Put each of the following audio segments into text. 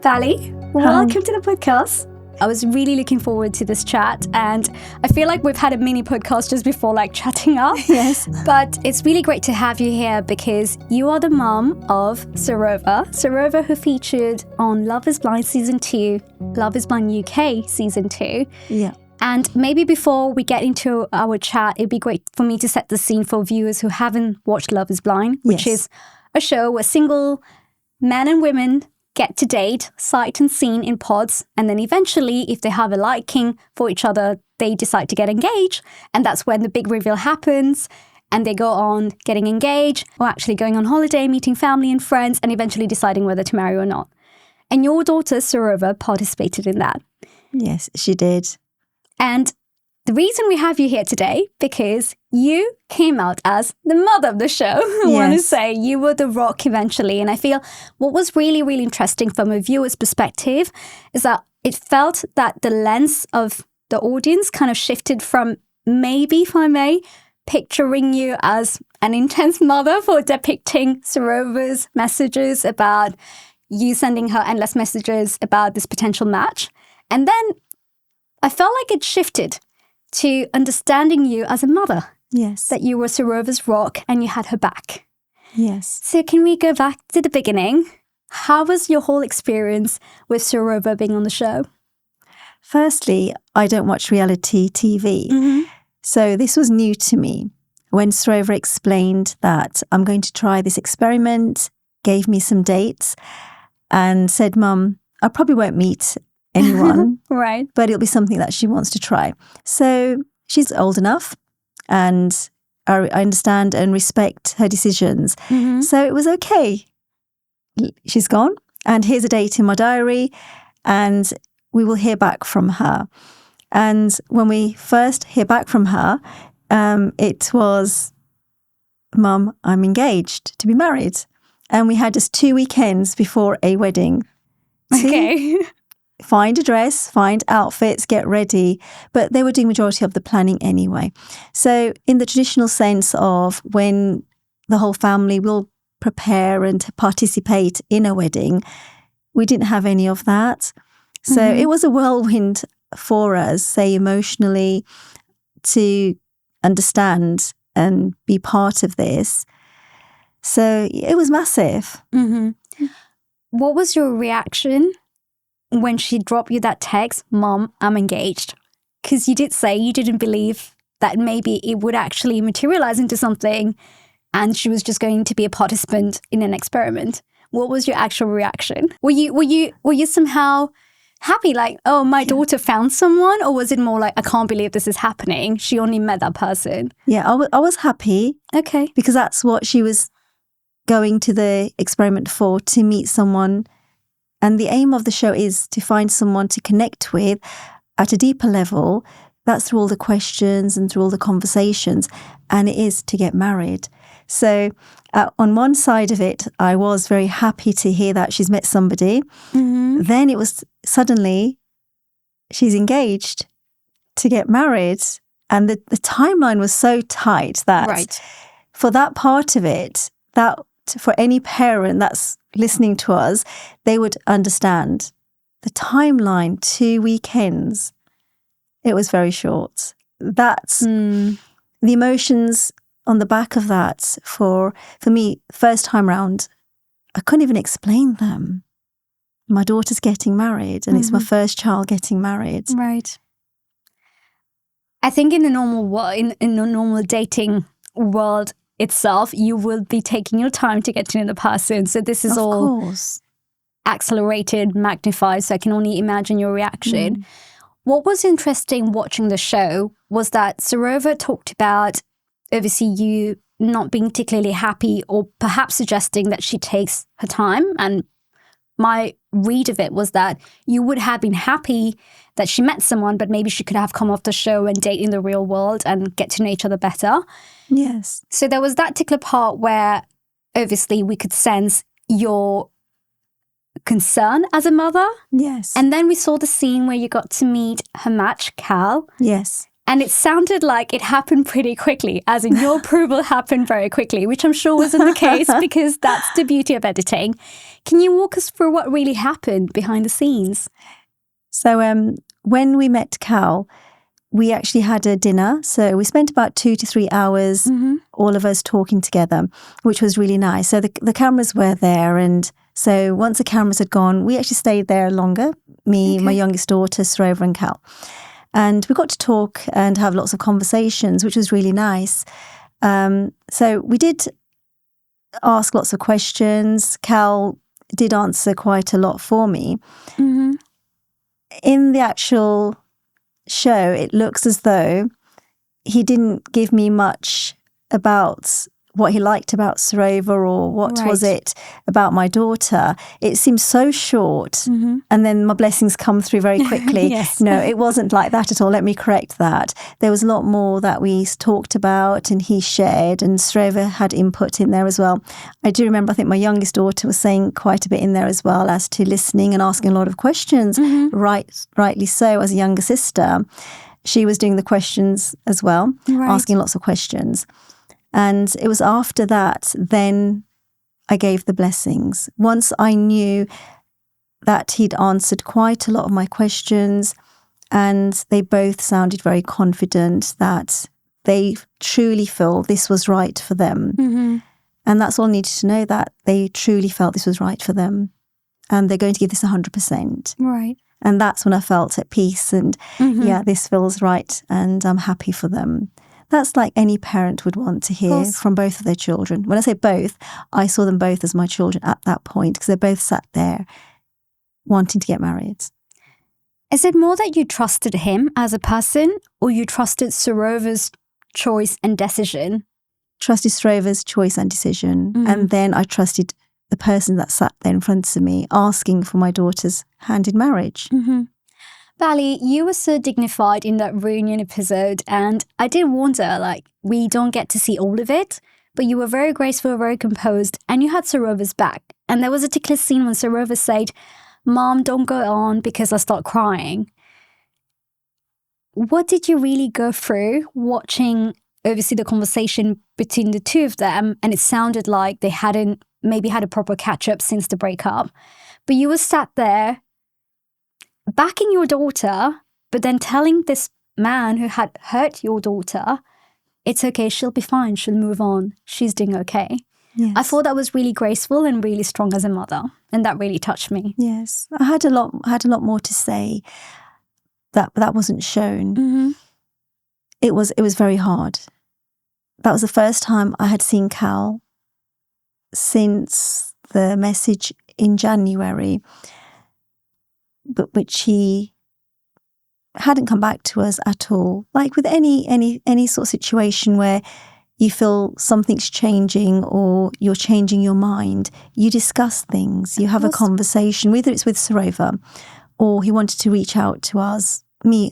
Bali, welcome to the podcast. I was really looking forward to this chat, and I feel like we've had a mini podcast just before, like chatting up. Yes. But it's really great to have you here because you are the mum of Sarover, who featured on Love is Blind Season 2, Love is Blind UK Season 2. Yeah. And maybe before we get into our chat, it'd be great for me to set the scene for viewers who haven't watched Love is Blind, which is a show where single men and women get to date, sight unseen in pods, and then eventually, if they have a liking for each other, they decide to get engaged. And that's when the big reveal happens, and they go on getting engaged, or actually going on holiday, meeting family and friends, and eventually deciding whether to marry or not. And your daughter, Sarover, participated in that. Yes, she did. And the reason we have you here today, because you came out as the mother of the show. I want to say you were the rock eventually. And I feel what was really, really interesting from a viewer's perspective is that it felt that the lens of the audience kind of shifted from maybe, if I may, picturing you as an intense mother for depicting Sarover's messages about you sending her endless messages about this potential match. And then I felt like it shifted to understanding you as a mother. Yes. That you were Sarover's rock and you had her back. Yes. So can we go back to the beginning? How was your whole experience with Sarover being on the show? Firstly, I don't watch reality TV. Mm-hmm. So this was new to me. When Sarover explained that I'm going to try this experiment, gave me some dates and said, Mum, I probably won't meet anyone, right? But it'll be something that she wants to try. So she's old enough and I understand and respect her decisions. Mm-hmm. So it was okay. She's gone and here's a date in my diary and we will hear back from her. And when we first hear back from her, it was, Mum, I'm engaged to be married. And we had just 2 weekends before a wedding. Okay. Find a dress, find outfits, get ready. But they were doing majority of the planning anyway. So in the traditional sense of when the whole family will prepare and participate in a wedding, we didn't have any of that. So it was a whirlwind for us, say emotionally, to understand and be part of this. So it was massive. Mm-hmm. What was your reaction when she dropped you that text, Mom, I'm engaged? Because you did say you didn't believe that maybe it would actually materialize into something and she was just going to be a participant in an experiment. What was your actual reaction? Were you somehow happy, like, oh, my daughter found someone? Or was it more like, I can't believe this is happening? She only met that person. Yeah, I was happy. Okay. Because that's what she was going to the experiment for, to meet someone. And the aim of the show is to find someone to connect with at a deeper level. That's through all the questions and through all the conversations. And it is to get married. So on one side of it, I was very happy to hear that she's met somebody. Mm-hmm. Then it was suddenly she's engaged to get married. And the timeline was so tight that for that part of it, that for any parent that's listening to us, they would understand the timeline, 2 weekends. It was very short. That's the emotions on the back of that for me, first time round, I couldn't even explain them. My daughter's getting married and it's my first child getting married. Right. I think in the normal dating world itself, you will be taking your time to get to know the person. So this is all accelerated, magnified. So I can only imagine your reaction. What was interesting watching the show was that Sarover talked about, obviously, you not being particularly happy or perhaps suggesting that she takes her time. And my read of it was that you would have been happy that she met someone, but maybe she could have come off the show and date in the real world and get to know each other better. Yes. So there was that particular part where obviously we could sense your concern as a mother. Yes. And then we saw the scene where you got to meet her match, Cal. Yes. And it sounded like it happened pretty quickly, as in your approval happened very quickly, which I'm sure wasn't the case because that's the beauty of editing. Can you walk us through what really happened behind the scenes? So when we met Cal, we actually had a dinner. So we spent about 2 to 3 hours, all of us talking together, which was really nice. So the cameras were there. And so once the cameras had gone, we actually stayed there longer, me, my youngest daughter, Sarover and Cal. And we got to talk and have lots of conversations, which was really nice. So we did ask lots of questions. Cal did answer quite a lot for me. In the actual show, it looks as though he didn't give me much about what he liked about Sarover or what was it about my daughter. It seems so short, and then my blessings come through very quickly. No, it wasn't like that at all. Let me correct that. There was a lot more that we talked about and he shared, and Sarover had input in there as well. I do remember, I think my youngest daughter was saying quite a bit in there as well as to listening and asking a lot of questions, rightly so, as a younger sister. She was doing the questions as well, asking lots of questions. And it was after that, then I gave the blessings. Once I knew that he'd answered quite a lot of my questions and they both sounded very confident that they truly feel this was right for them. And that's all I needed to know, that they truly felt this was right for them. And they're going to give this 100%. Right. And that's when I felt at peace and this feels right and I'm happy for them. That's like any parent would want to hear from both of their children. When I say both, I saw them both as my children at that point because they both sat there wanting to get married. Is it more that you trusted him as a person or you trusted Sarover's choice and decision? Trusted Sarover's choice and decision. And then I trusted the person that sat there in front of me asking for my daughter's hand in marriage. Bali, you were so dignified in that reunion episode, and I did wonder, like, we don't get to see all of it, but you were very graceful, very composed, and you had Sarover's back. And there was a particular scene when Sarover said, "Mom, don't go on because I start crying." What did you really go through watching, obviously, the conversation between the two of them? And it sounded like they hadn't maybe had a proper catch-up since the breakup. But you were sat there backing your daughter, but then telling this man who had hurt your daughter, it's okay, she'll be fine, she'll move on, she's doing okay. I thought that was really graceful and really strong as a mother, and that really touched me. Yes, I had a lot more to say that wasn't shown. It was very hard. That was the first time I had seen Cal since the message in January, but which he hadn't come back to us at all. Like with any sort of situation where you feel something's changing or you're changing your mind, you discuss things, you have a conversation, whether it's with Sarover or he wanted to reach out to us, me,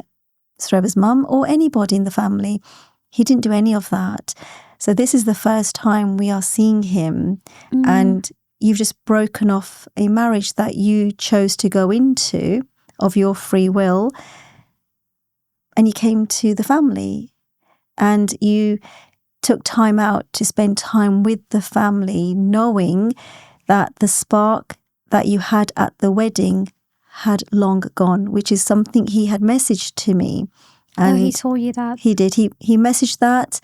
Sarover's mum, or anybody in the family. He didn't do any of that. So this is the first time we are seeing him, and you've just broken off a marriage that you chose to go into of your free will, and you came to the family and you took time out to spend time with the family, knowing that the spark that you had at the wedding had long gone, which is something he had messaged to me. And he told you that? He did. He messaged that.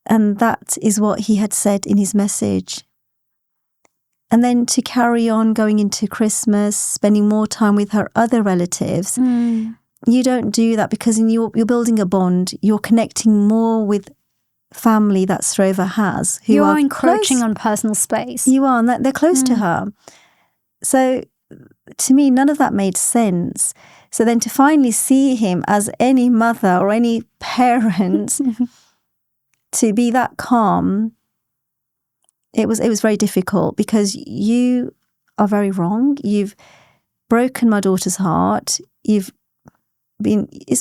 And that is what he had said in his message. And then to carry on going into Christmas, spending more time with her other relatives, you don't do that because you're building a bond. You're connecting more with family that Sarover has. Who you are encroaching on personal space. You are, and they're close to her. So to me, none of that made sense. So then to finally see him as any mother or any parent, to be that calm, it was very difficult because you are very wrong. You've broken my daughter's heart. It's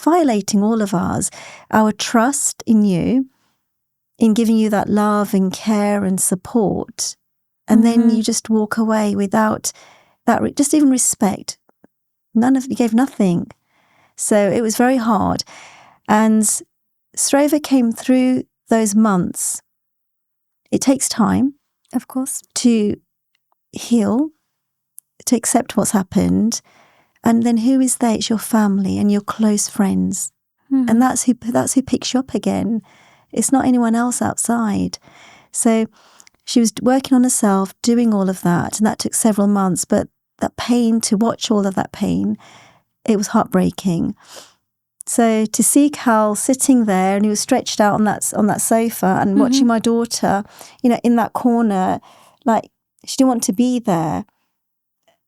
violating all of ours, our trust in you, in giving you that love and care and support. And then you just walk away without that, just even respect. You gave nothing. So it was very hard. And Sarover came through those months. It takes time, of course, to heal, to accept what's happened. And then who is there? It's your family and your close friends. Mm-hmm. And that's who picks you up again. It's not anyone else outside. So she was working on herself, doing all of that, and that took several months. But that pain, to watch all of that pain, it was heartbreaking. So to see Cal sitting there, and he was stretched out on that sofa, and watching my daughter, in that corner, like she didn't want to be there.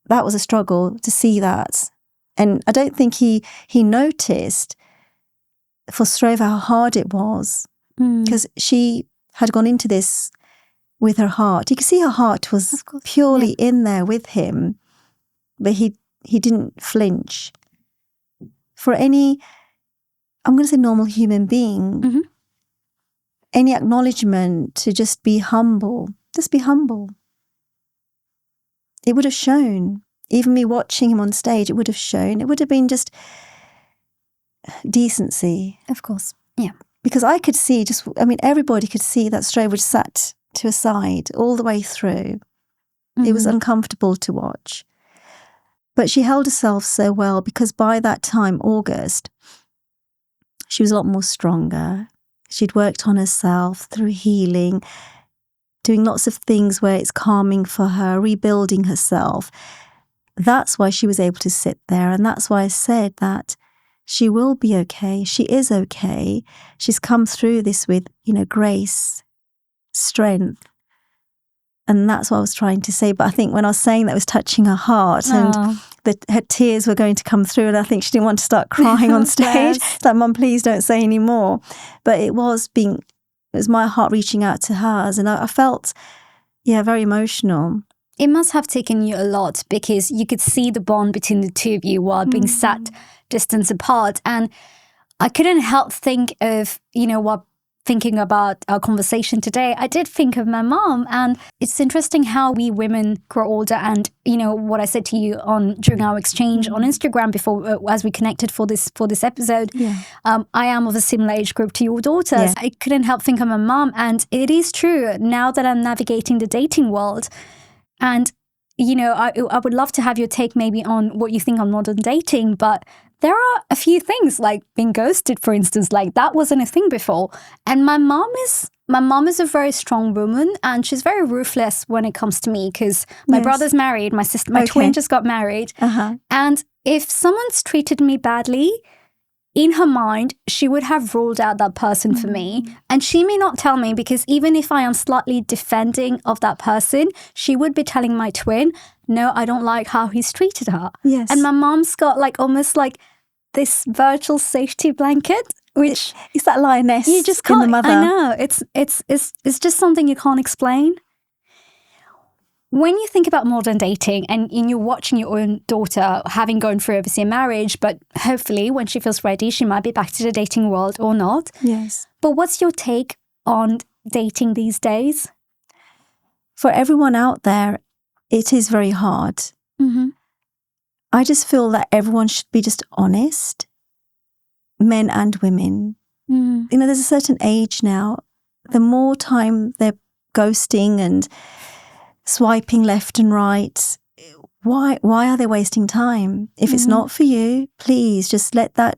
That was a struggle to see that. And I don't think he noticed for Sarover how hard it was, because she had gone into this with her heart. You could see her heart was purely in there with him, but he didn't flinch. For any, I'm going to say normal human being, any acknowledgement to just be humble. It would have shown. Even me watching him on stage, it would have shown. It would have been just decency. Of course, yeah. Because I could see everybody could see that Sarover sat to a side all the way through. It was uncomfortable to watch. But she held herself so well, because by that time, August, she was a lot more stronger. She'd worked on herself through healing, doing lots of things where it's calming for her, rebuilding herself. That's why she was able to sit there. And that's why I said that she will be okay. She is okay. She's come through this with, grace, strength. And that's what I was trying to say. But I think when I was saying that, it was touching her heart, and her tears were going to come through. And I think she didn't want to start crying on stage. It's like, Mum, please don't say any more. But it was my heart reaching out to hers. And I felt, very emotional. It must have taken you a lot, because you could see the bond between the two of you while being sat distance apart. And I couldn't help think of, thinking about our conversation today, I did think of my mom. And it's interesting how we women grow older. And, what I said to you during our exchange on Instagram before, as we connected for this episode, I am of a similar age group to your daughter. Yeah. I couldn't help think of my mom. And it is true, now that I'm navigating the dating world, and, I would love to have your take maybe on what you think on modern dating, but there are a few things, like being ghosted, for instance, like that wasn't a thing before. And my mom is a very strong woman, and she's very ruthless when it comes to me, because my brother's married, my sister, my twin just got married. And if someone's treated me badly, in her mind, she would have ruled out that person for me. And she may not tell me, because even if I am slightly defending of that person, she would be telling my twin, no, I don't like how he's treated her. Yes. And my mom's got almost like this virtual safety blanket, which is that lioness you just can't, in the mother. I know. It's just something you can't explain. When you think about modern dating, and you're watching your own daughter having gone through obviously a marriage, but hopefully when she feels ready, she might be back to the dating world or not. Yes. But what's your take on dating these days? For everyone out there, it is very hard. I just feel that everyone should be just honest, men and women. There's a certain age now. The more time they're ghosting and swiping left and right, why are they wasting time? If it's not for you, please just let that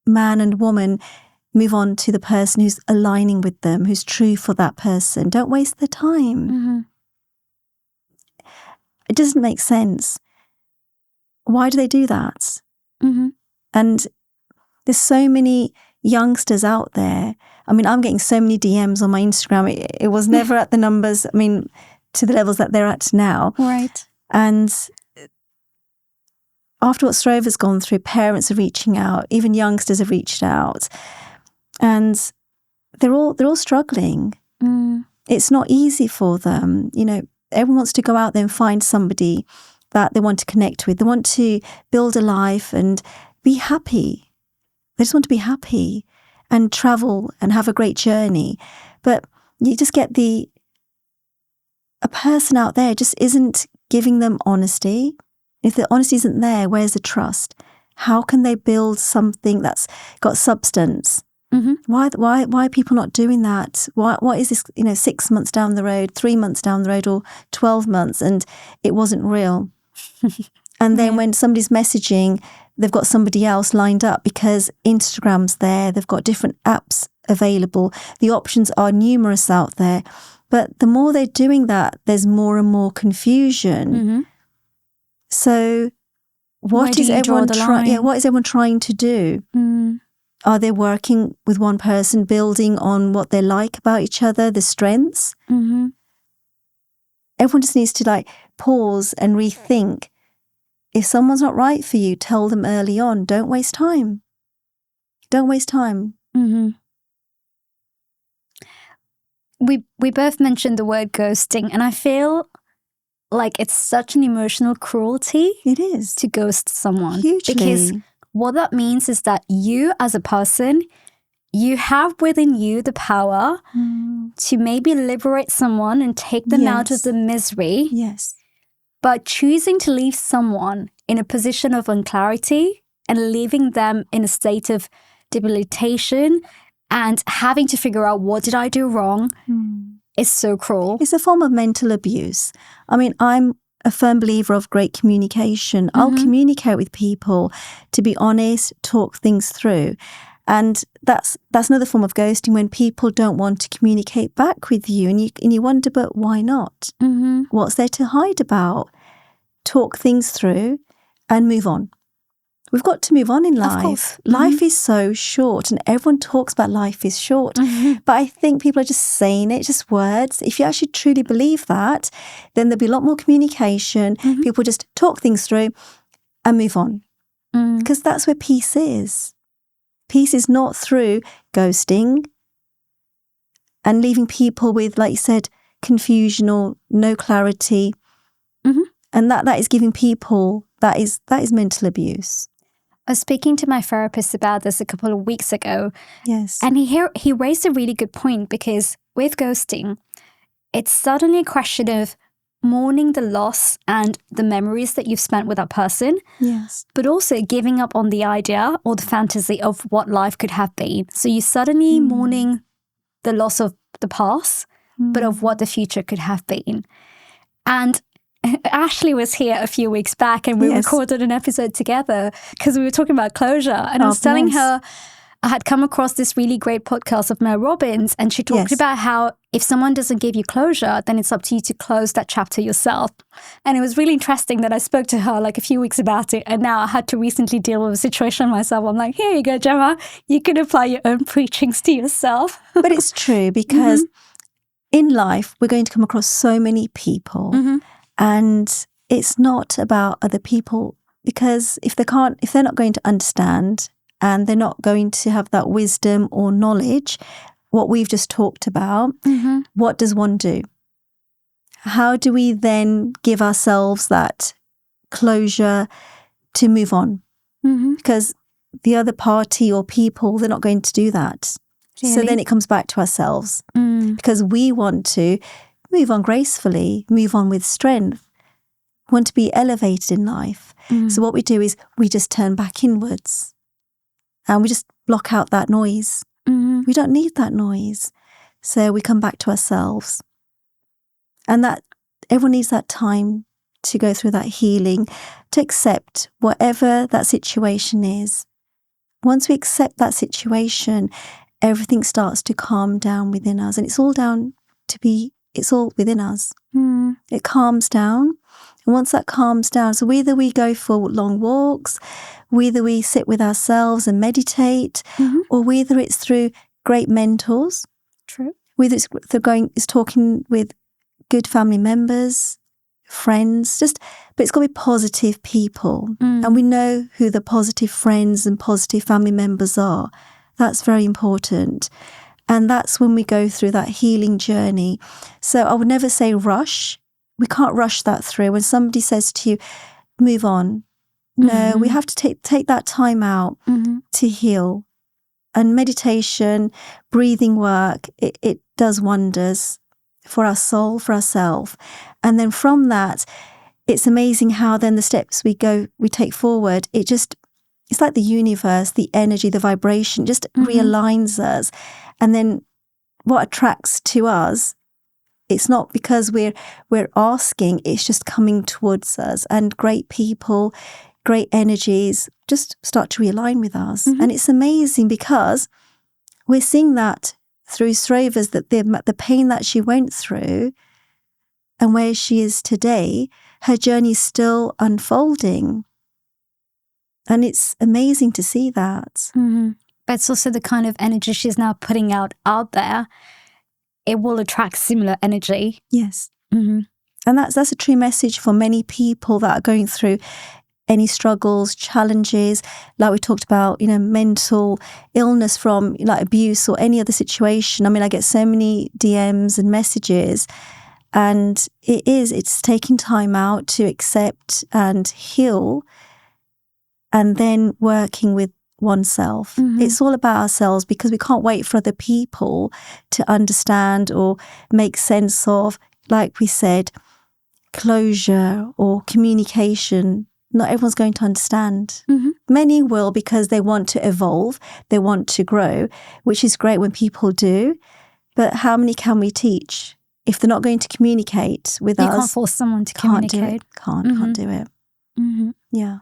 man and woman move on to the person who's aligning with them, who's true for that person. Don't waste their time. It doesn't make sense. Why do they do that? And there's so many youngsters out there. I mean, I'm getting so many DMs on my Instagram. It was never at the numbers, to the levels that they're at now. Right. And after what Sarover's gone through, parents are reaching out, even youngsters have reached out. And they're all struggling. It's not easy for them. Everyone wants to go out there and find somebody that they want to connect with. They want to build a life and be happy. They just want to be happy and travel and have a great journey. But you just get a person out there just isn't giving them honesty. If the honesty isn't there, where's the trust? How can they build something that's got substance? Why are people not doing that? What is this, 6 months down the road, 3 months down the road, or 12 months, and it wasn't real? And then when somebody's messaging, they've got somebody else lined up because Instagram's there, they've got different apps available. The options are numerous out there. But the more they're doing that, there's more and more confusion. So what is everyone trying to do? Are they working with one person, building on what they like about each other, the strengths? Everyone just needs to pause and rethink. If someone's not right for you, tell them early on. Don't waste time. Don't waste time. We both mentioned the word ghosting, and I feel like it's such an emotional cruelty. It is. To ghost someone. Hugely. Because what that means is that you as a person, you have within you the power to maybe liberate someone and take them out of the misery. Yes. But choosing to leave someone in a position of unclarity and leaving them in a state of debilitation and having to figure out what did I do wrong is so cruel. It's a form of mental abuse. I mean, I'm a firm believer of great communication. I'll communicate with people to be honest, talk things through. And that's another form of ghosting, when people don't want to communicate back with you, and you wonder, but why not? What's there to hide about? Talk things through and move on. We've got to move on in life. Of course. Life is so short, and everyone talks about life is short. But I think people are just saying it, just words. If you actually truly believe that, then there'll be a lot more communication. People just talk things through and move on. Because that's where peace is. Peace is not through ghosting and leaving people with, like you said, confusion or no clarity. And that is giving people, that is mental abuse. I was speaking to my therapist about this a couple of weeks ago. Yes. And he raised a really good point, because with ghosting, it's suddenly a question of mourning the loss and the memories that you've spent with that person. Yes. But also giving up on the idea or the fantasy of what life could have been. So you're suddenly mourning the loss of the past, but of what the future could have been. And Ashley was here a few weeks back, and we recorded an episode together because we were talking about closure. And I was telling her I had come across this really great podcast of Mel Robbins, and she talked about how if someone doesn't give you closure, then it's up to you to close that chapter yourself. And it was really interesting that I spoke to her like a few weeks about it, and now I had to recently deal with a situation myself. I'm like, here you go, Jemma. You can apply your own preachings to yourself. But it's true, because in life, we're going to come across so many people. And it's not about other people, because if they're not going to understand, and they're not going to have that wisdom or knowledge, what we've just talked about, what does one do? How do we then give ourselves that closure to move on? Because the other party or people, they're not going to do that. Really? So then it comes back to ourselves, because we want to move on gracefully, move on with strength, want to be elevated in life. So what we do is we just turn back inwards and we just block out that noise. We don't need that noise. So we come back to ourselves. And that everyone needs that time to go through that healing, to accept whatever that situation is. Once we accept that situation, everything starts to calm down within us. And it's all within us. It calms down. And once that calms down, so whether we go for long walks, whether we sit with ourselves and meditate, or whether it's through great mentors, whether it's talking with good family members, friends, but it's got to be positive people. And we know who the positive friends and positive family members are. That's very important. And that's when we go through that healing journey. So I would never say rush. We can't rush that through. When somebody says to you, move on. No, we have to take that time out to heal. And meditation, breathing work, it does wonders for our soul, for ourselves. And then from that, it's amazing how then the steps we take forward, it just it's like the universe, the energy, the vibration just realigns us. And then what attracts to us, it's not because we're asking, it's just coming towards us. And great people, great energies just start to realign with us. And it's amazing because we're seeing that through Sarover's, that the pain that she went through and where she is today, her journey is still unfolding. And it's amazing to see that. But it's also the kind of energy she's now putting out there. It will attract similar energy. Yes. And that's a true message for many people that are going through any struggles, challenges, like we talked about, mental illness from like abuse or any other situation. I mean, I get so many DMs and messages, and it's taking time out to accept and heal, and then working with oneself. It's all about ourselves, because we can't wait for other people to understand or make sense of, like we said, closure or communication. Not everyone's going to understand. Many will, because they want to evolve, they want to grow, which is great when people do. But how many can we teach if they're not going to communicate with us? You can't force someone to communicate. Can't do it. Yeah.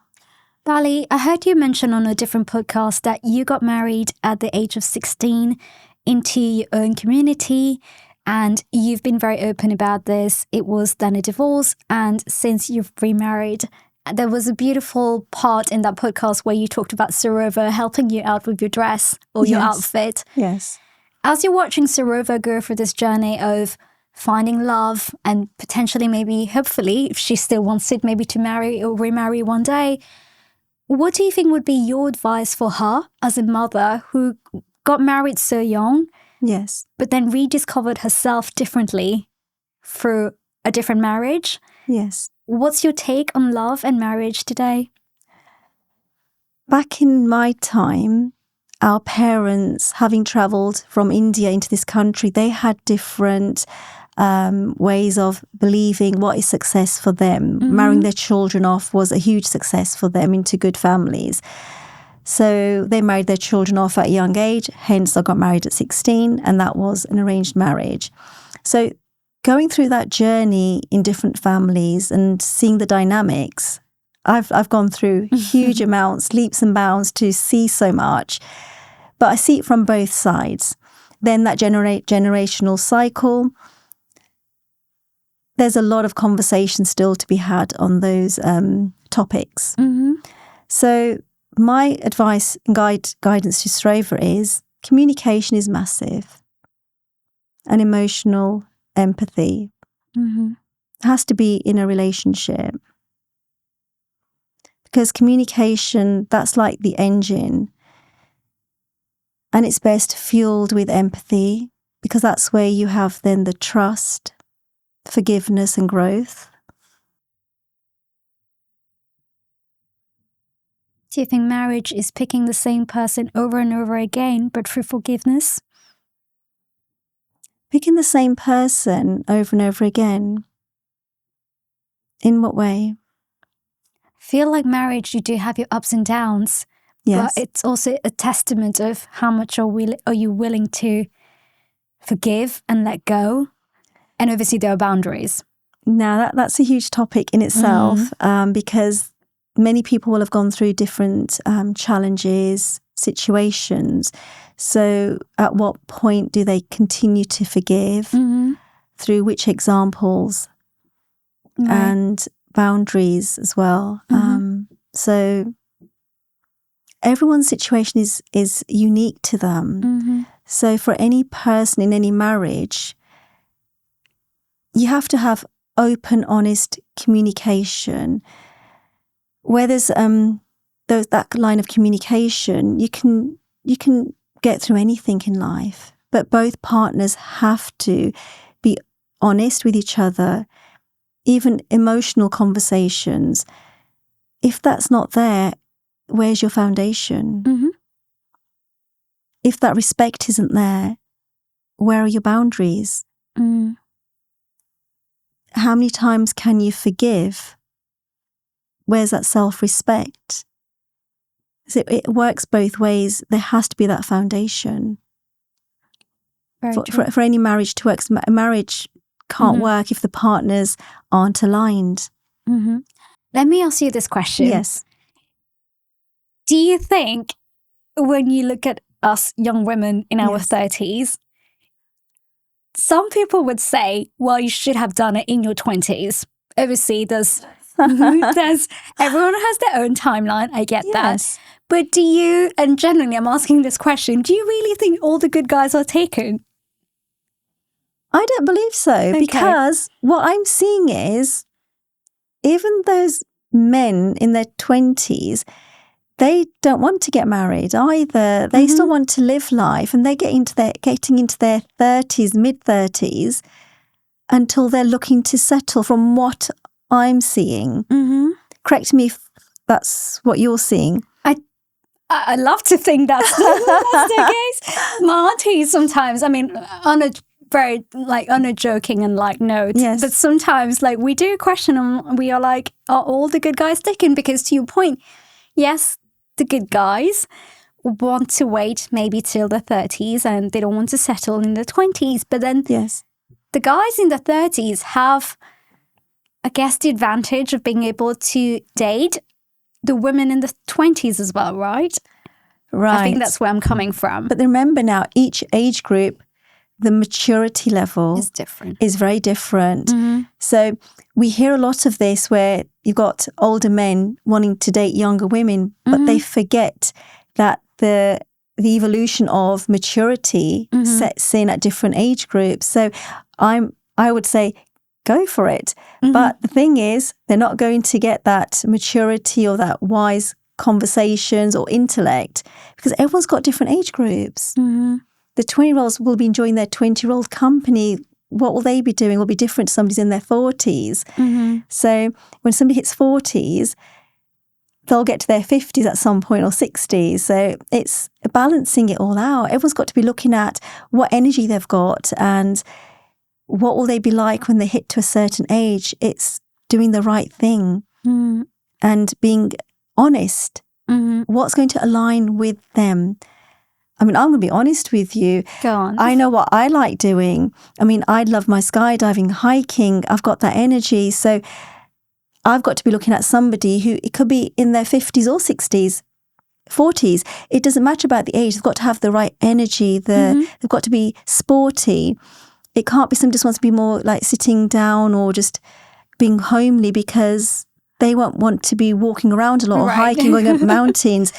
Bali, I heard you mention on a different podcast that you got married at the age of 16 into your own community, and you've been very open about this. It was then a divorce, and since you've remarried, there was a beautiful part in that podcast where you talked about Sarover helping you out with your dress or your outfit. Yes. As you're watching Sarover go through this journey of finding love and potentially, maybe, hopefully, if she still wants it, maybe to marry or remarry one day, what do you think would be your advice for her as a mother who got married so young? Yes. But then rediscovered herself differently through a different marriage? Yes. What's your take on love and marriage today? Back in my time, our parents, having travelled from India into this country, they had different ways of believing what is success for them. Marrying their children off was a huge success for them into good families. So they married their children off at a young age, hence I got married at 16, and that was an arranged marriage. So going through that journey in different families and seeing the dynamics, I've gone through huge amounts, leaps and bounds to see so much, but I see it from both sides. Then that generational cycle, there's a lot of conversation still to be had on those topics. So my advice and guidance to Sarover is communication is massive, and emotional empathy has to be in a relationship, because communication, that's like the engine, and it's best fueled with empathy, because that's where you have then the trust, forgiveness and growth. Do you think marriage is picking the same person over and over again, but through forgiveness? Picking the same person over and over again? In what way? Feel like marriage, you do have your ups and downs. Yes. But it's also a testament of how much are you willing to forgive and let go. And obviously there are boundaries. Now that's a huge topic in itself, because many people will have gone through different challenges, situations. So at what point do they continue to forgive? Through which examples? And boundaries as well. So everyone's situation is unique to them. So for any person in any marriage, you have to have open, honest communication. Where there's that line of communication, you can get through anything in life. But both partners have to be honest with each other, even emotional conversations. If that's not there, where's your foundation? If that respect isn't there, where are your boundaries? How many times can you forgive? Where's that self-respect? So it works both ways. There has to be that foundation for any marriage to work. A marriage can't work if the partners aren't aligned. Mm-hmm. Let me ask you this question. Yes. Do you think when you look at us young women in our 30s, some people would say, well, you should have done it in your 20s. Obviously, everyone has their own timeline. I get that. But do you, and generally I'm asking this question, do you really think all the good guys are taken? I don't believe so, because what I'm seeing is even those men in their 20s, they don't want to get married either. They still want to live life, and they're getting into their 30s, mid-30s, until they're looking to settle, from what I'm seeing. Correct me if that's what you're seeing. I love to think that's the case. My auntie sometimes, I mean, on a joking and light note, but sometimes we do question them. We are like, are all the good guys taken? Because to your point, yes, the good guys want to wait maybe till the 30s and they don't want to settle in the 20s. But then the guys in the 30s have, I guess, the advantage of being able to date the women in the 20s as well, right? Right. I think that's where I'm coming from. But remember now, each age group, the maturity level is very different. So we hear a lot of this where you've got older men wanting to date younger women, but they forget that the evolution of maturity sets in at different age groups. So I would say go for it. But the thing is, they're not going to get that maturity or that wise conversations or intellect, because everyone's got different age groups. The 20-year-olds will be enjoying their 20-year-old company. What will they be doing will be different to somebody's in their 40s. So when somebody hits 40s, they'll get to their 50s at some point, or 60s. So it's balancing it all out. Everyone's got to be looking at what energy they've got and what will they be like when they hit to a certain age. It's doing the right thing and being honest. What's going to align with them? I mean, I'm going to be honest with you. Go on. I know what I like doing. I mean, I love my skydiving, hiking. I've got that energy. So I've got to be looking at somebody who, it could be in their 50s or 60s, 40s. It doesn't matter about the age. They've got to have the right energy. They've got to be sporty. It can't be somebody just wants to be more like sitting down or just being homely, because they won't want to be walking around a lot or hiking, going up mountains,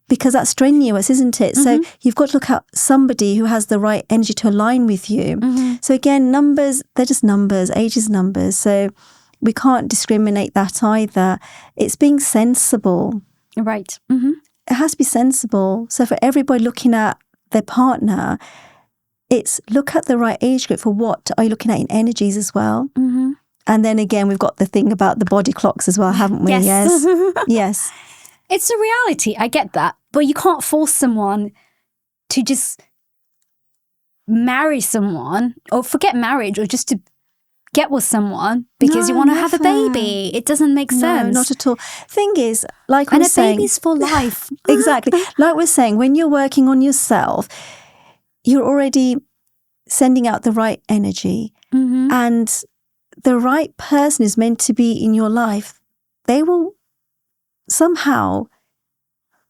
because that's strenuous, isn't it? So you've got to look at somebody who has the right energy to align with you. So again, numbers, they're just numbers. Age is numbers. So we can't discriminate that either. It's being sensible. Right. It has to be sensible. So for everybody looking at their partner, it's look at the right age group. For what are you looking at in energies as well? And then again, we've got the thing about the body clocks as well, haven't we? Yes. It's a reality. I get that. But you can't force someone to just marry someone, or forget marriage, or just to get with someone because you want to have a baby. It doesn't make sense. No, not at all. Thing is, like we're saying... And a baby's for life. Exactly. Like we're saying, when you're working on yourself, you're already sending out the right energy. And the right person is meant to be in your life. They will somehow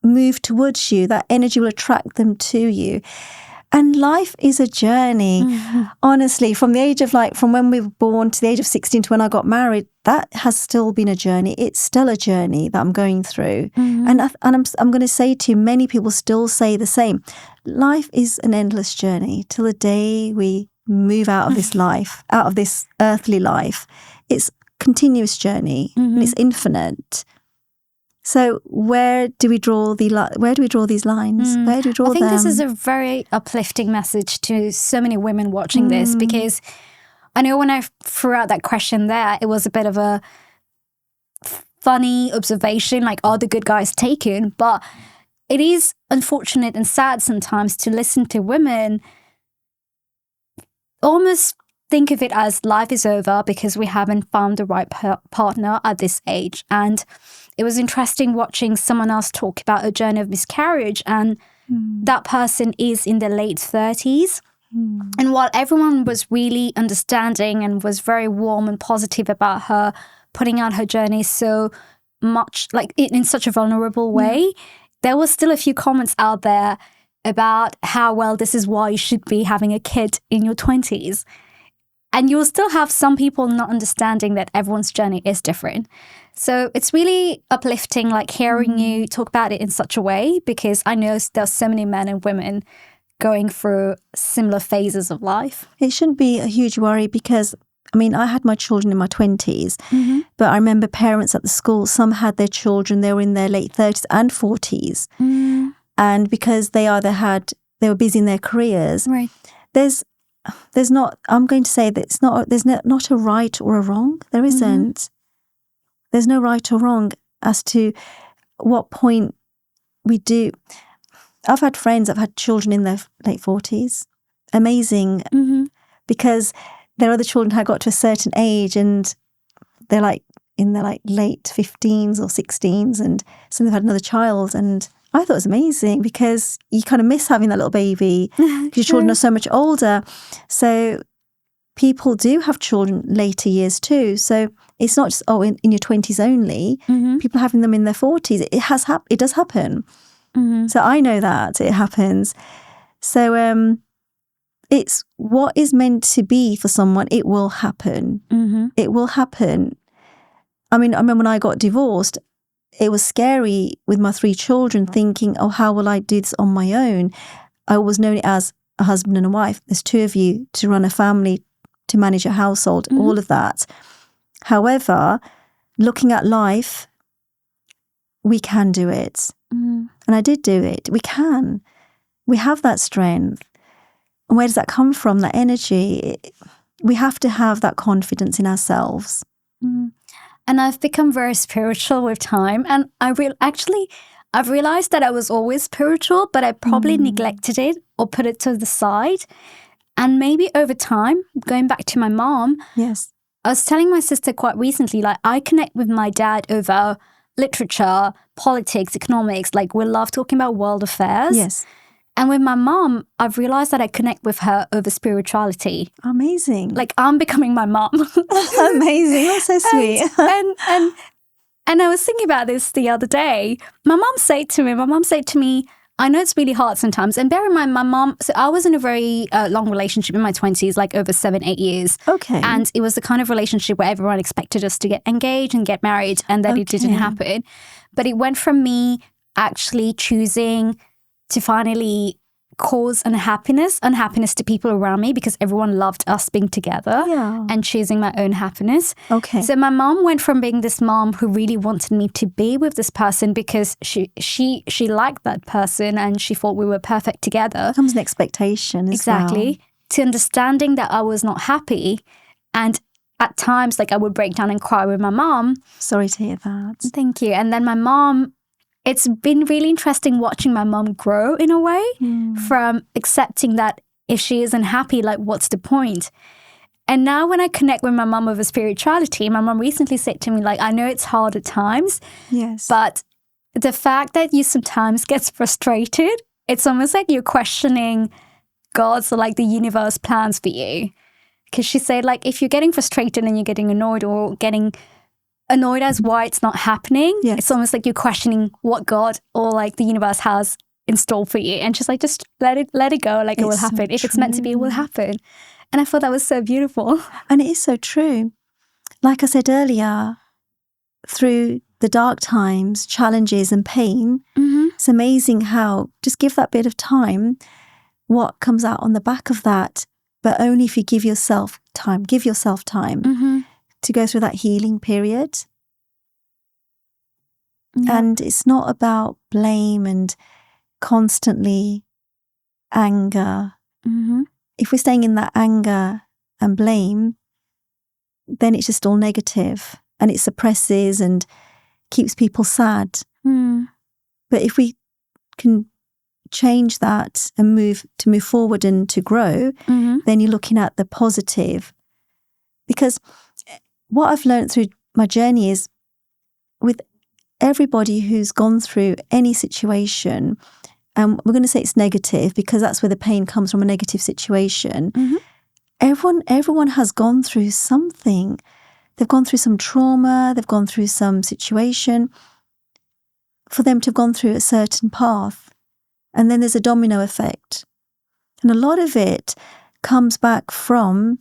move towards you. That energy will attract them to you. And life is a journey. Honestly, from the age of from when we were born to the age of 16 to when I got married, that has still been a journey. It's still a journey that I'm going through. And I'm going to say to you, many people still say the same. Life is an endless journey till the day we move out of this life, out of this earthly life. It's a continuous journey and it's infinite. So where do we draw these lines? Where do we draw them? I think this is a very uplifting message to so many women watching this, because I know when I threw out that question there, it was a bit of a funny observation, like, are the good guys taken? But it is unfortunate and sad sometimes to listen to women almost think of it as life is over because we haven't found the right partner at this age. And it was interesting watching someone else talk about a journey of miscarriage, and that person is in their late 30s. And while everyone was really understanding and was very warm and positive about her putting out her journey so much, like in such a vulnerable way, there was still a few comments out there about how, well, this is why you should be having a kid in your 20s. And you'll still have some people not understanding that everyone's journey is different. So it's really uplifting, like hearing you talk about it in such a way, because I know there's so many men and women going through similar phases of life. It shouldn't be a huge worry because, I mean, I had my children in my 20s, but I remember parents at the school, some had their children, they were in their late 30s and 40s. And because they were busy in their careers, right. There's not, I'm going to say that there's not a right or a wrong. There isn't. There's no right or wrong as to what point we do. I've had friends, I've had children in their late 40s. Amazing. Because their other children had got to a certain age and they're like in their like late 15s or 16s, and so they've had another child. And I thought it was amazing because you kind of miss having that little baby because your children are so much older. So people do have children later years too. So it's not just, in your 20s only. People having them in their 40s. It does happen. So I know that it happens. So it's what is meant to be for someone. It will happen. It will happen. I mean, I remember when I got divorced, it was scary with my 3 children thinking, how will I do this on my own? I always known it as a husband and a wife. There's 2 of you to run a family, to manage a household, all of that. However, looking at life, we can do it. And I did do it. We can. We have that strength. And where does that come from, that energy? We have to have that confidence in ourselves. And I've become very spiritual with time. And I've realized that I was always spiritual, but I probably neglected it or put it to the side. And maybe over time, going back to my mom, yes, I was telling my sister quite recently, like I connect with my dad over literature, politics, economics. Like we love talking about world affairs. Yes. And with my mom, I've realized that I connect with her over spirituality. Amazing. Like I'm becoming my mom. Amazing. That's so sweet. And I was thinking about this the other day. My mom said to me, I know it's really hard sometimes. And bear in mind, my mom, so I was in a very long relationship in my 20s, like over 7-8 years. Okay. And it was the kind of relationship where everyone expected us to get engaged and get married, and that it didn't happen. But it went from me actually choosing to finally cause unhappiness to people around me because everyone loved us being together and choosing my own happiness. Okay. So my mom went from being this mom who really wanted me to be with this person because she liked that person and she thought we were perfect together. Comes an expectation as exactly. well. To understanding that I was not happy, and at times like I would break down and cry with my mom. Sorry to hear that. Thank you. And then my mom, it's been really interesting watching my mom grow in a way from accepting that if she isn't happy, like what's the point? And now when I connect with my mom over spirituality, my mom recently said to me, like, I know it's hard at times, yes, but the fact that you sometimes get frustrated, it's almost like you're questioning God's or like the universe plans for you. Because she said, like, if you're getting frustrated and you're getting annoyed or getting annoyed as why it's not happening, it's almost like you're questioning what God or like the universe has in store for you. And she's like, just let it go, like it will happen. If it's meant to be, it will happen. And I thought that was so beautiful. And it is so true. Like I said earlier, through the dark times, challenges and pain, it's amazing how just give that bit of time, what comes out on the back of that, but only if you give yourself time to go through that healing period. And it's not about blame and constantly anger. If we're staying in that anger and blame, then it's just all negative and it suppresses and keeps people sad. But if we can change that and move forward and to grow, then you're looking at the positive Because what I've learned through my journey is with everybody who's gone through any situation, and we're going to say it's negative because that's where the pain comes from, a negative situation. Everyone has gone through something. They've gone through some trauma, they've gone through some situation for them to have gone through a certain path. And then there's a domino effect. And a lot of it comes back from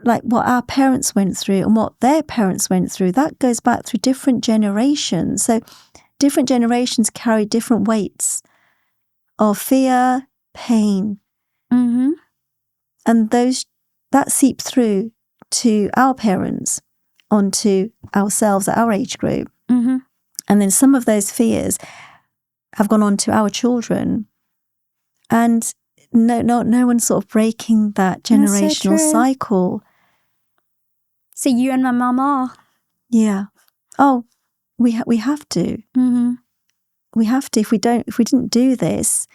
like what our parents went through and what their parents went through. That goes back through different generations. So different generations carry different weights of fear, pain. And that seep through to our parents, onto ourselves at our age group. And then some of those fears have gone on to our children. And no one's sort of breaking that generational cycle. So you and my mum are. Yeah. Oh, we have to. We have to. If we didn't do this,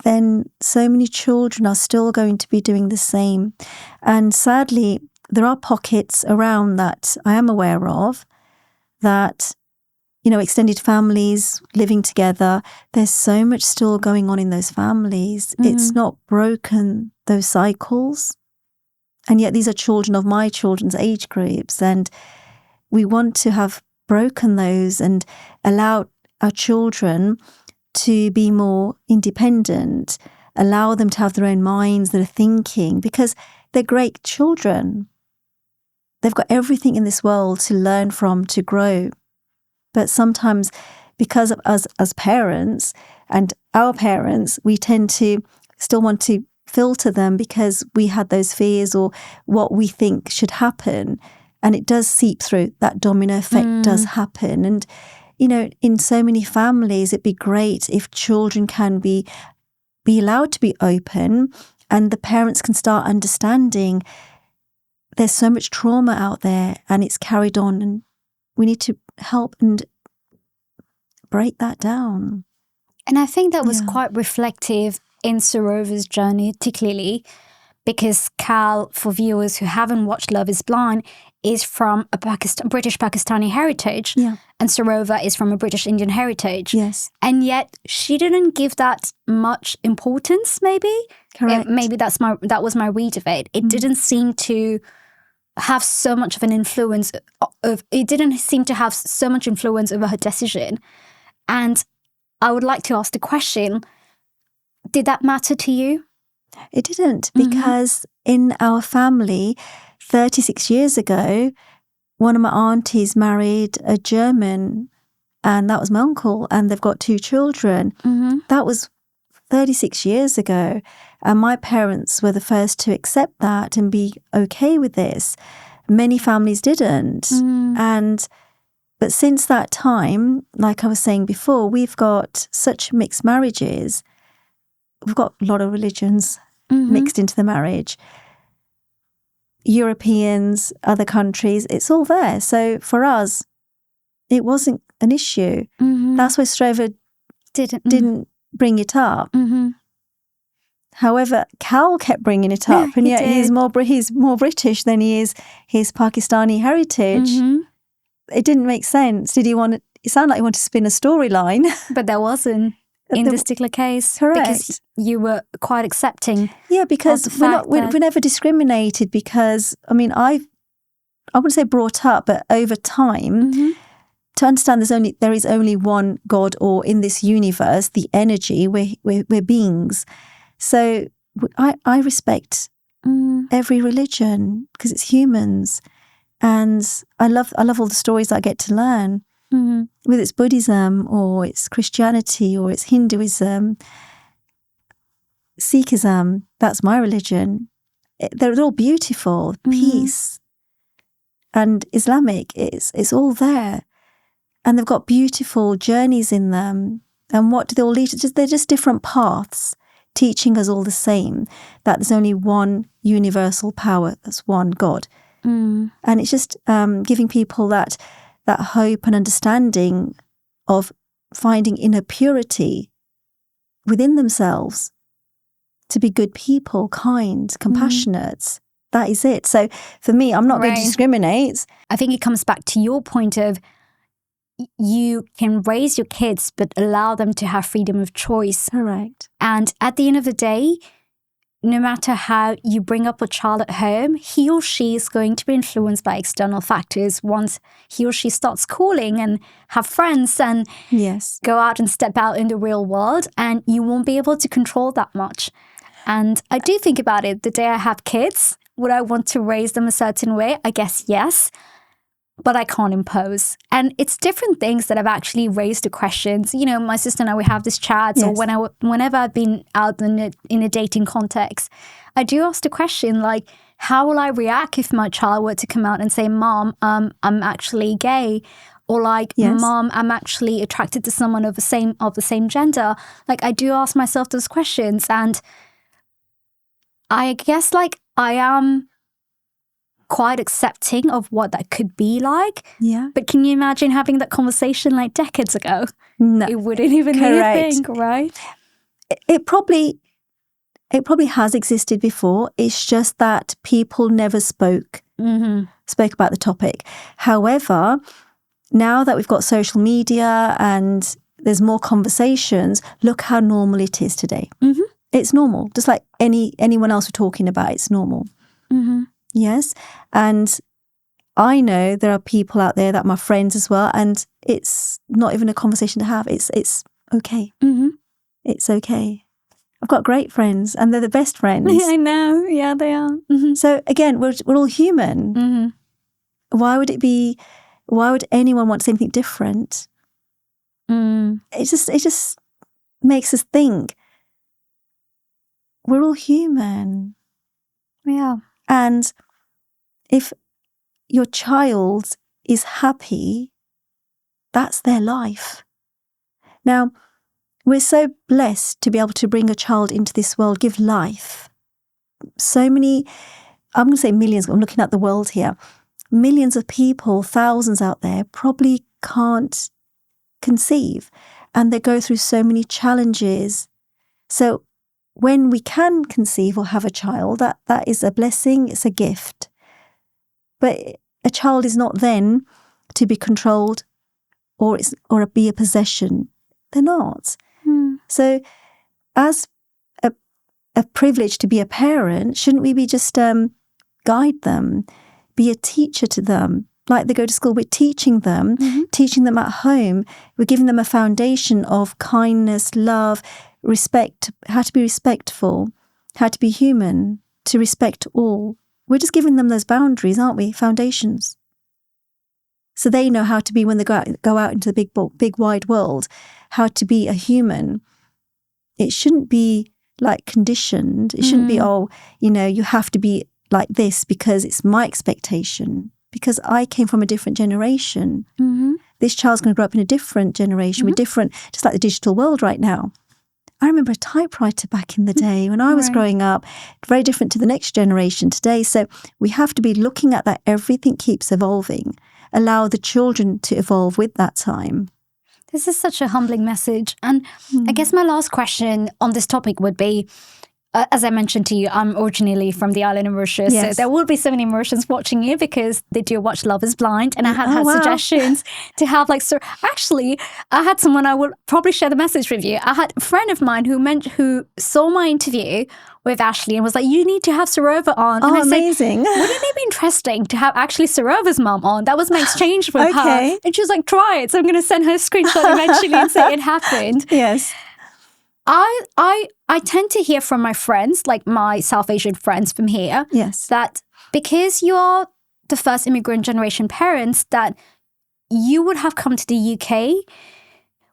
then so many children are still going to be doing the same. And sadly, there are pockets around that I am aware of that, extended families living together, there's so much still going on in those families. It's not broken those cycles. And yet these are children of my children's age groups. And we want to have broken those and allowed our children to be more independent, allow them to have their own minds that are thinking, because they're great children. They've got everything in this world to learn from, to grow. But sometimes because of us as parents and our parents, we tend to still want to filter them because we had those fears or what we think should happen. And it does seep through. That domino effect does happen. And, in so many families, it'd be great if children can be allowed to be open and the parents can start understanding there's so much trauma out there and it's carried on, and we need to help and break that down. And I think that was quite reflective in Sarover's journey, particularly because Cal, for viewers who haven't watched Love is Blind, is from a British Pakistani heritage, and Sarover is from a British Indian heritage. Yes. And yet she didn't give that much importance, maybe. Correct. Maybe that was my read of it. It didn't seem to have so much of an influence it didn't seem to have so much influence over her decision. And I would like to ask the question, did that matter to you? It didn't, because in our family, 36 years ago, one of my aunties married a German, and that was my uncle, and they've got 2 children. That was 36 years ago. And my parents were the first to accept that and be okay with this. Many families didn't. But since that time, like I was saying before, we've got such mixed marriages. We've got a lot of religions mixed into the marriage. Europeans, other countries, it's all there. So for us, it wasn't an issue. That's why Sarover didn't bring it up. However, Cal kept bringing it up, and yet he's more British than he is his Pakistani heritage. It didn't make sense. Did he want it? It sounded like he wanted to spin a storyline, but there wasn't in this particular case. Correct, because you were quite accepting. Yeah, because we're never discriminated. Because I wouldn't say brought up, but over time, to understand there is only one God, or in this universe, the energy. We're beings. So I respect every religion because it's humans, and I love all the stories I get to learn. Whether it's Buddhism or it's Christianity or it's Hinduism, Sikhism, that's my religion. They're all beautiful, peace, and Islamic. It's all there, and they've got beautiful journeys in them. And what do they all lead to? They're just different paths, teaching us all the same, that there's only one universal power, that's one God. And it's just giving people that hope and understanding of finding inner purity within themselves to be good people, kind, compassionate, that is it. So for me, I'm not going to discriminate. I think it comes back to your point of you can raise your kids, but allow them to have freedom of choice. Correct. And at the end of the day, no matter how you bring up a child at home, he or she is going to be influenced by external factors once he or she starts schooling and have friends and go out and step out in the real world, and you won't be able to control that much. And I do think about it. The day I have kids, would I want to raise them a certain way? I guess yes, but I can't impose. And it's different things that have actually raised the questions. You know, my sister and I, we have this chat, or whenever I've been out in a dating context, I do ask the question, like, how will I react if my child were to come out and say, Mom, I'm actually gay? Or like, Mom, I'm actually attracted to someone of the same gender. Like, I do ask myself those questions, and I guess like I am quite accepting of what that could be like. Yeah. But can you imagine having that conversation like decades ago? No. It wouldn't even be a thing, right? It probably has existed before. It's just that people never spoke about the topic. However, now that we've got social media and there's more conversations, look how normal it is today. Mm-hmm. It's normal, just like anyone else we're talking about. It's normal. Mm-hmm. Yes, and I know there are people out there that are my friends as well, and it's not even a conversation to have. It's okay. Mm-hmm. It's okay. I've got great friends, and they're the best friends. Yeah, I know. Yeah, they are. Mm-hmm. So again, we're all human. Mm-hmm. Why would anyone want something different? It just makes us think. We're all human. Yeah. And if your child is happy, that's their life. Now, we're so blessed to be able to bring a child into this world, give life. So many, I'm going to say millions, I'm looking at the world here. Millions of people, thousands out there, probably can't conceive. And they go through so many challenges. So when we can conceive or have a child, that is a blessing, it's a gift. But a child is not then to be controlled or be a possession. They're not. So as a privilege to be a parent, shouldn't we be just guide them, be a teacher to them? Like they go to school, we're teaching them at home. We're giving them a foundation of kindness, love, respect, how to be respectful, how to be human, to respect all. We're just giving them those boundaries, aren't we? Foundations. So they know how to be when they go out into the big wide world, how to be a human. It shouldn't be like conditioned. It shouldn't be, you have to be like this because it's my expectation. Because I came from a different generation. Mm-hmm. This child's going to grow up in a different generation with different, just like the digital world right now. I remember a typewriter back in the day when I was growing up, very different to the next generation today. So we have to be looking at that. Everything keeps evolving. Allow the children to evolve with that time. This is such a humbling message. And I guess my last question on this topic would be, as I mentioned to you, I'm originally from the island of Mauritius. Yes. So there will be so many Mauritians watching you because they do watch Love is Blind. And I had suggestions to have actually, I had someone, I would probably share the message with you. I had a friend of mine who saw my interview with Ashley and was like, you need to have Sarover on. And I amazing. said, wouldn't it be interesting to have actually Sarover's mum on? That was my exchange with her. And she was like, try it. So I'm going to send her a screenshot eventually and say it happened. Yes. I tend to hear from my friends, like my South Asian friends from here, that because you are the first immigrant generation parents, that you would have come to the UK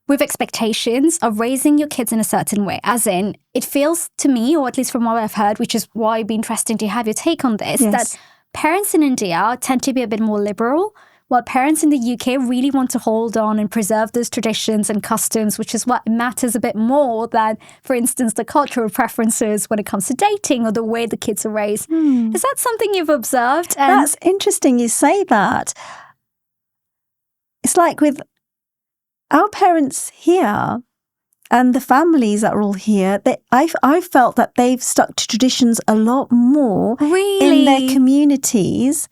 with expectations of raising your kids in a certain way. As in, it feels to me, or at least from what I've heard, which is why it'd be interesting to have your take on this, that parents in India tend to be a bit more liberal, while parents in the UK really want to hold on and preserve those traditions and customs, which is what matters a bit more than, for instance, the cultural preferences when it comes to dating or the way the kids are raised. Is that something you've observed? That's interesting you say that. It's like with our parents here, And the families that are all here, I felt that they've stuck to traditions a lot more in their communities.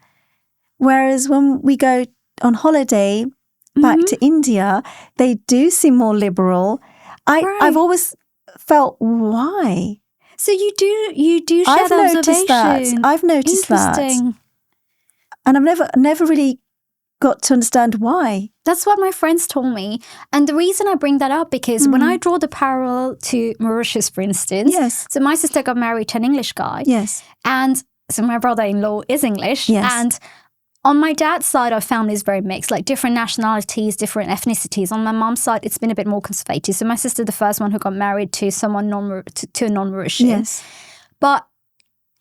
Whereas when we go on holiday back to India, they do seem more liberal. I've always felt, why? So you do share that observation. I've noticed that. And I've never really got to understand why. That's what my friends told me. And the reason I bring that up, because when I draw the parallel to Mauritius, for instance, so my sister got married to an English guy. Yes. And so my brother-in-law is English. Yes. And on my dad's side, our family is very mixed, like different nationalities, different ethnicities. On my mom's side, it's been a bit more conservative. So my sister, the first one who got married to someone to a non-Mauritian. Yes. But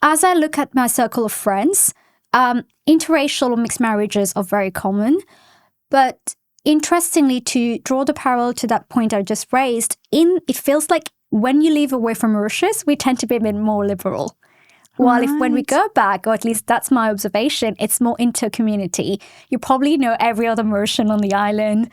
as I look at my circle of friends, interracial or mixed marriages are very common. But interestingly, to draw the parallel to that point I just raised, it feels like when you leave away from Mauritius, we tend to be a bit more liberal. While when we go back, or at least that's my observation, it's more inter-community. You probably know every other Mauritian on the island.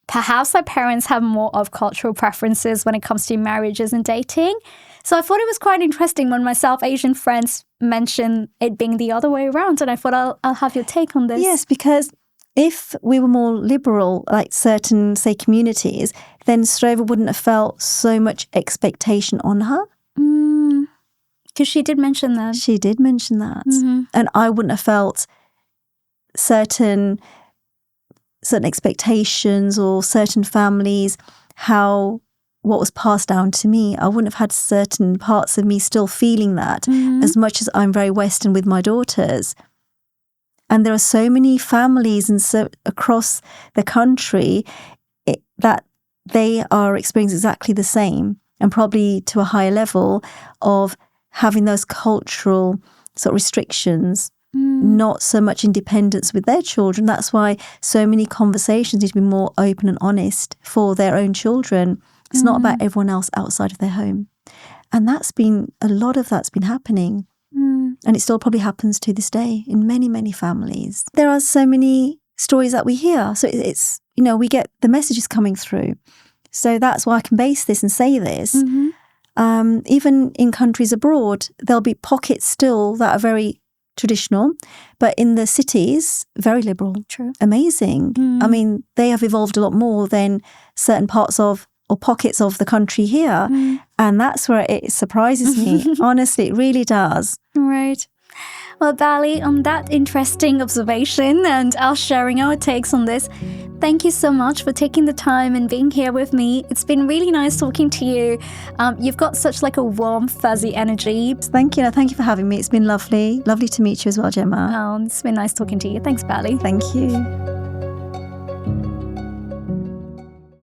Perhaps our parents have more of cultural preferences when it comes to marriages and dating. So I thought it was quite interesting when my South Asian friends mentioned it being the other way around. And I thought I'll have your take on this. Yes, because if we were more liberal, like certain, say, communities, then Sarover wouldn't have felt so much expectation on her. Because she did mention that. She did mention that. And I wouldn't have felt certain expectations or certain families, what was passed down to me. I wouldn't have had certain parts of me still feeling that as much as I'm very Western with my daughters. And there are so many families across the country that they are experiencing exactly the same, and probably to a higher level of having those cultural sort of restrictions, not so much independence with their children. That's why so many conversations need to be more open and honest for their own children. It's not about everyone else outside of their home. And a lot of that's been happening. And it still probably happens to this day in many, many families. There are so many stories that we hear. So it's, we get the messages coming through. So that's why I can base this and say this. Even in countries abroad, there'll be pockets still that are very traditional, but in the cities, very liberal. True. Amazing. I mean, they have evolved a lot more than certain parts of or pockets of the country here. And that's where it surprises me. Honestly, it really does. Right. Well, Bali, on that interesting observation and us sharing our takes on this, thank you so much for taking the time and being here with me. It's been really nice talking to you. You've got such like a warm, fuzzy energy. Thank you. Thank you for having me. It's been lovely. Lovely to meet you as well, Jemma. It's been nice talking to you. Thanks, Bali. Thank you.